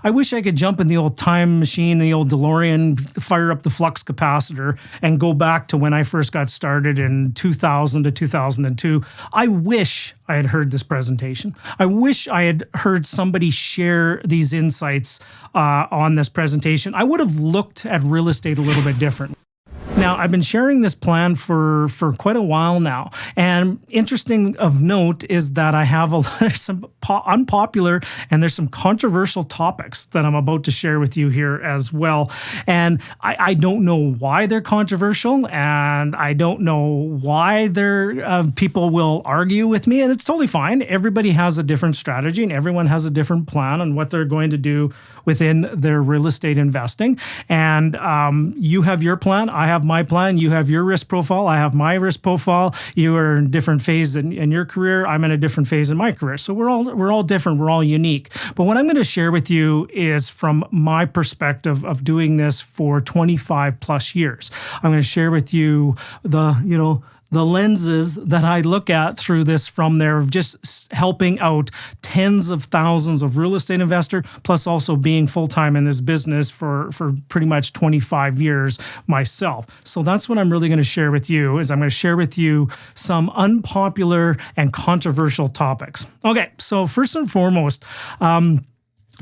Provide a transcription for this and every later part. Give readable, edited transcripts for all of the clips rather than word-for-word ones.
I wish I could jump in the old time machine, the old DeLorean, fire up the flux capacitor and go back to when I first got started in 2000 to 2002. I wish I had heard this presentation. I wish I had heard somebody share these insights on this presentation. I would have looked at real estate a little bit different. Now, I've been sharing this plan for quite a while now. And interesting of note is that I have some unpopular and there's some controversial topics that I'm about to share with you here as well. And I don't know why they're controversial, and I don't know why people will argue with me, and it's totally fine. Everybody has a different strategy and everyone has a different plan on what they're going to do within their real estate investing. And you have your plan, I have my plan, you have your risk profile, I have my risk profile. You are in a different phase in your career, I'm in a different phase in my career. So we're all different, we're all unique. But what I'm going to share with you is from my perspective of doing this for 25 plus years. I'm going to share with you the lenses that I look at through this from there of just helping out tens of thousands of real estate investors, plus also being full-time in this business for pretty much 25 years myself. So that's what I'm really going to share with you, is I'm going to share with you some unpopular and controversial topics. Okay, so first and foremost,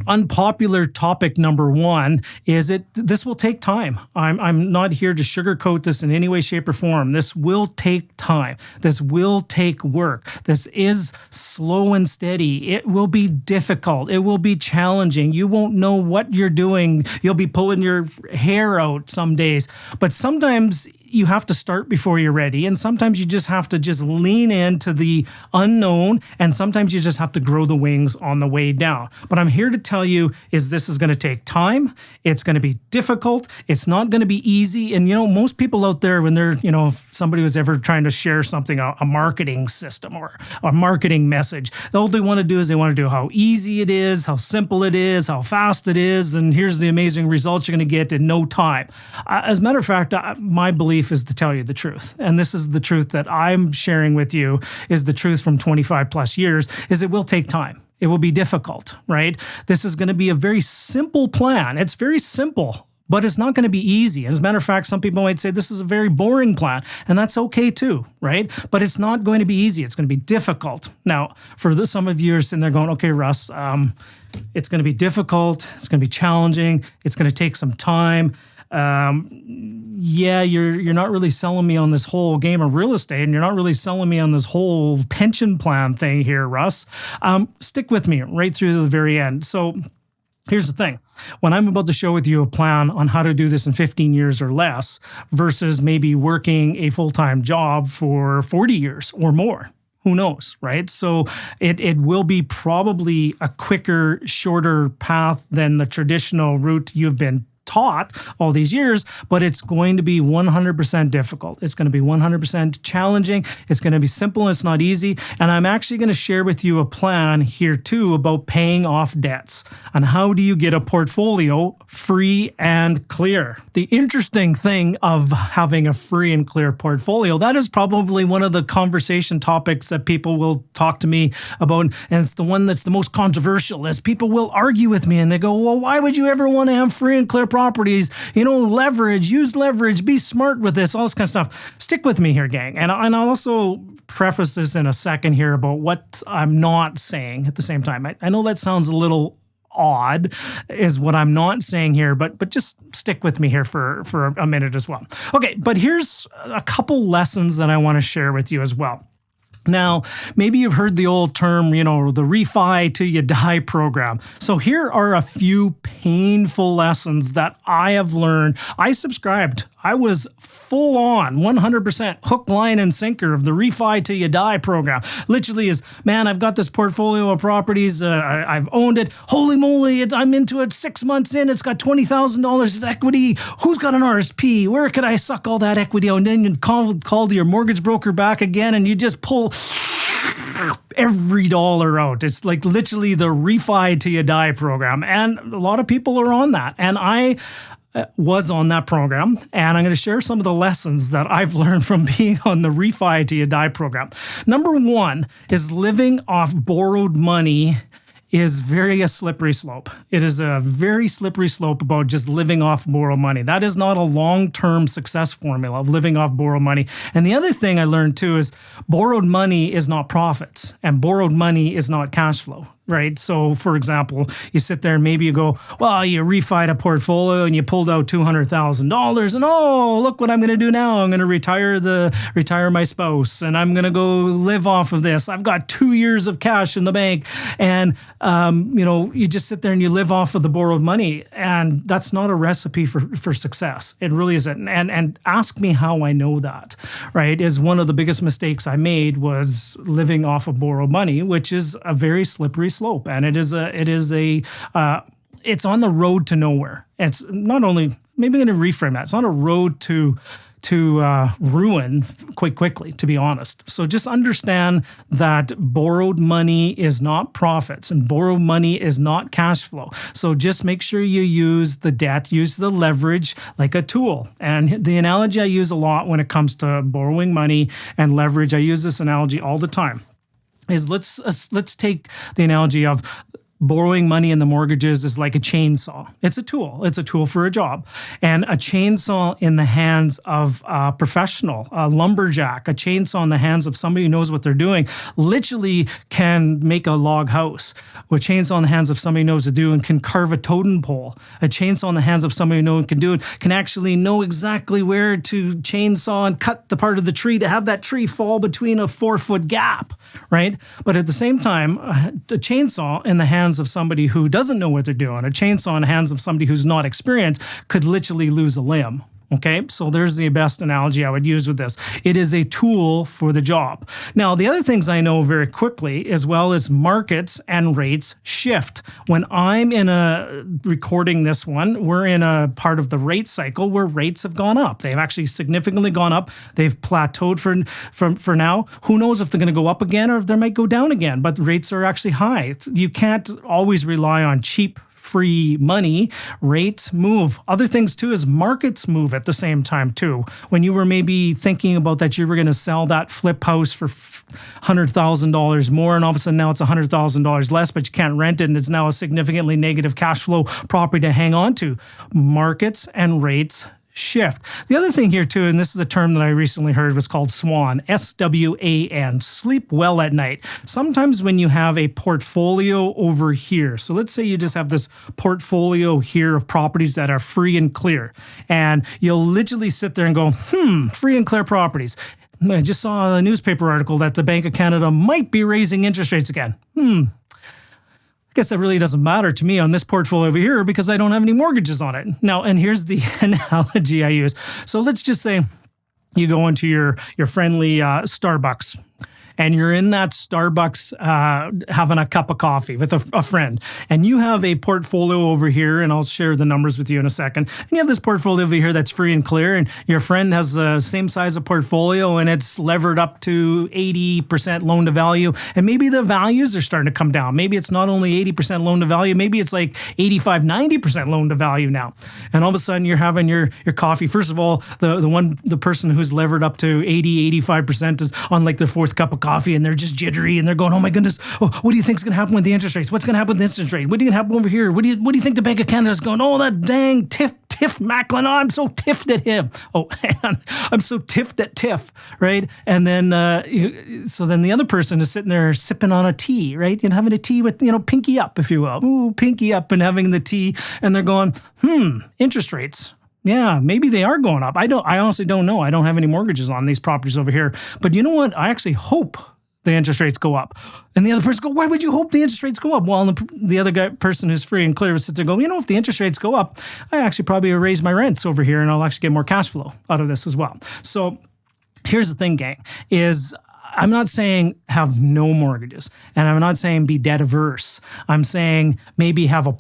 unpopular topic number one is this will take time. I'm not here to sugarcoat this in any way, shape, or form. This will take time. This will take work. This is slow and steady. It will be difficult. It will be challenging. You won't know what you're doing. You'll be pulling your hair out some days. But sometimes you have to start before you're ready. And sometimes you just have to lean into the unknown. And sometimes you just have to grow the wings on the way down. But I'm here to tell you is this is going to take time. It's going to be difficult. It's not going to be easy. And, most people out there, when they're, if somebody was ever trying to share something, a marketing system or a marketing message, all they want to do is they want to do how easy it is, how simple it is, how fast it is. And here's the amazing results you're going to get in no time. As a matter of fact, my belief is to tell you the truth. And this is the truth that I'm sharing with you, is the truth from 25 plus years, is it will take time. It will be difficult, right? This is going to be a very simple plan. It's very simple, but it's not going to be easy. As a matter of fact, some people might say this is a very boring plan, and that's okay too, right? But it's not going to be easy. It's going to be difficult. Now, for some of you are sitting there going, okay, Russ, it's going to be difficult. It's going to be challenging. It's going to take some time. You're not really selling me on this whole game of real estate, and you're not really selling me on this whole pension plan thing here, Russ. Stick with me right through to the very end. So here's the thing. When I'm about to share with you a plan on how to do this in 15 years or less versus maybe working a full-time job for 40 years or more, who knows, right? So it will be probably a quicker, shorter path than the traditional route you've been taught all these years, but it's going to be 100% difficult. It's going to be 100% challenging. It's going to be simple. It's not easy. And I'm actually going to share with you a plan here too about paying off debts and how do you get a portfolio free and clear. The interesting thing of having a free and clear portfolio, that is probably one of the conversation topics that people will talk to me about. And it's the one that's the most controversial, as people will argue with me and they go, well, why would you ever want to have free and clear properties, leverage, use leverage, be smart with this, all this kind of stuff. Stick with me here, gang. And I'll also preface this in a second here about what I'm not saying at the same time. I know that sounds a little odd, is what I'm not saying here, but just stick with me here for a minute as well. Okay, but here's a couple lessons that I want to share with you as well. Now, maybe you've heard the old term, the refi till you die program. So here are a few painful lessons that I have learned. I subscribed. I was full on 100% hook, line, and sinker of the refi till you die program. Literally is, man, I've got this portfolio of properties. I've owned it. Holy moly, I'm into it 6 months in. It's got $20,000 of equity. Who's got an RSP? Where could I suck all that equity out? And then you call your mortgage broker back again and you just pull every dollar out. It's like literally the refi till you die program. And a lot of people are on that. And I was on that program, and I'm going to share some of the lessons that I've learned from being on the refi till you die program. Number one is living off borrowed money is very a slippery slope. It is a very slippery slope about just living off borrowed money. That is not a long-term success formula of living off borrowed money. And the other thing I learned too is borrowed money is not profits and borrowed money is not cash flow. Right. So, for example, you sit there and maybe you go, well, you refied a portfolio and you pulled out $200,000 and oh, look what I'm going to do now. I'm going to retire my spouse and I'm going to go live off of this. I've got 2 years of cash in the bank. And, you just sit there and you live off of the borrowed money. And that's not a recipe for success. It really isn't. And ask me how I know that, right, is one of the biggest mistakes I made was living off of borrowed money, which is a very slippery slope, and it's on the road to nowhere. It's not only, maybe I'm going to reframe that. It's on a road to ruin quite quickly, to be honest. So just understand that borrowed money is not profits and borrowed money is not cash flow. So just make sure you use the debt, use the leverage like a tool. And the analogy I use a lot when it comes to borrowing money and leverage, I use this analogy all the time, is let's take the analogy of borrowing money in the mortgages is like a chainsaw. It's a tool. It's a tool for a job. And a chainsaw in the hands of a professional, a lumberjack, a chainsaw in the hands of somebody who knows what they're doing, literally can make a log house. A chainsaw in the hands of somebody who knows what to do and can carve a totem pole. A chainsaw in the hands of somebody who knows what can do it can actually know exactly where to chainsaw and cut the part of the tree to have that tree fall between a 4-foot gap, right? But at the same time, the chainsaw in the hands of somebody who doesn't know what they're doing, a chainsaw in the hands of somebody who's not experienced, could literally lose a limb. Okay, so there's the best analogy I would use with this. It is a tool for the job. Now, the other things I know very quickly as well is markets and rates shift. When I'm recording this one, we're in a part of the rate cycle where rates have gone up. They've actually significantly gone up. They've plateaued for now. Who knows if they're going to go up again or if they might go down again, but rates are actually high. You can't always rely on cheap free money. Rates move. Other things too is markets move at the same time too. When you were maybe thinking about that you were going to sell that flip house for $100,000 more and all of a sudden now it's $100,000 less, but you can't rent it and it's now a significantly negative cash flow property to hang on to. Markets and rates shift. The other thing here too, and this is a term that I recently heard, was called SWAN, S-W-A-N, sleep well at night. Sometimes when you have a portfolio over here, so let's say you just have this portfolio here of properties that are free and clear, and you'll literally sit there and go, free and clear properties. I just saw a newspaper article that the Bank of Canada might be raising interest rates again. I guess that really doesn't matter to me on this portfolio over here because I don't have any mortgages on it. Now, and here's the analogy I use. So let's just say you go into your friendly Starbucks and you're in that Starbucks having a cup of coffee with a friend, and you have a portfolio over here, and I'll share the numbers with you in a second, and you have this portfolio over here that's free and clear, and your friend has the same size of portfolio, and it's levered up to 80% loan to value, and maybe the values are starting to come down. Maybe it's not only 80% loan to value, maybe it's like 85, 90% loan to value now, and all of a sudden you're having your coffee. First of all, the person who's levered up to 80, 85% is on like their fourth cup of coffee and they're just jittery and they're going, oh my goodness, what do you think is going to happen with the interest rates? What's going to happen with the interest rate? What do you happen over here? What do you think the Bank of Canada is going? Oh, that dang Tiff Macklin. Oh, I'm so tiffed at him. Oh, I'm so tiffed at Tiff, right? And then, so then the other person is sitting there sipping on a tea, right? And having a tea with, pinky up, if you will. Ooh, pinky up and having the tea. And they're going, interest rates. Yeah, maybe they are going up. I honestly don't know. I don't have any mortgages on these properties over here. But you know what? I actually hope the interest rates go up. And the other person go, why would you hope the interest rates go up? Well, the other person who's free and clear will sit there and go, if the interest rates go up, I actually probably raise my rents over here and I'll actually get more cash flow out of this as well. So here's the thing, gang, is I'm not saying have no mortgages, and I'm not saying be debt averse. I'm saying maybe have a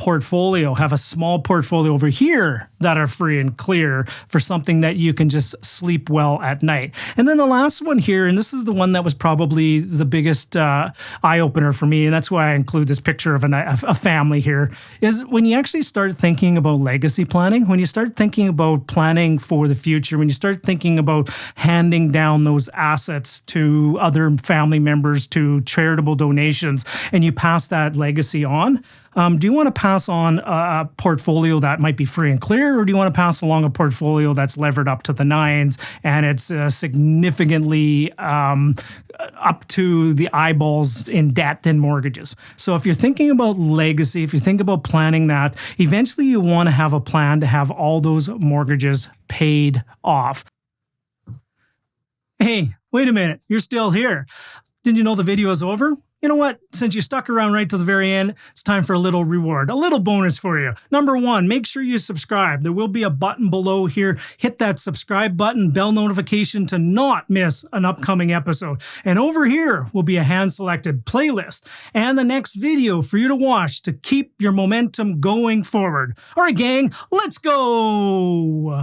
small portfolio over here that are free and clear for something that you can just sleep well at night. And then the last one here, and this is the one that was probably the biggest eye-opener for me, and that's why I include this picture of a family here, is when you actually start thinking about legacy planning, when you start thinking about planning for the future, when you start thinking about handing down those assets to other family members, to charitable donations, and you pass that legacy on. Do you want to pass on a portfolio that might be free and clear, or do you want to pass along a portfolio that's levered up to the nines and it's significantly up to the eyeballs in debt and mortgages? So if you're thinking about legacy, if you think about planning that, eventually you want to have a plan to have all those mortgages paid off. Hey, wait a minute, you're still here. Didn't you know the video is over? You know what? Since you stuck around right to the very end, it's time for a little reward, a little bonus for you. Number one, make sure you subscribe. There will be a button below here. Hit that subscribe button, bell notification to not miss an upcoming episode. And over here will be a hand-selected playlist and the next video for you to watch to keep your momentum going forward. All right, gang, let's go.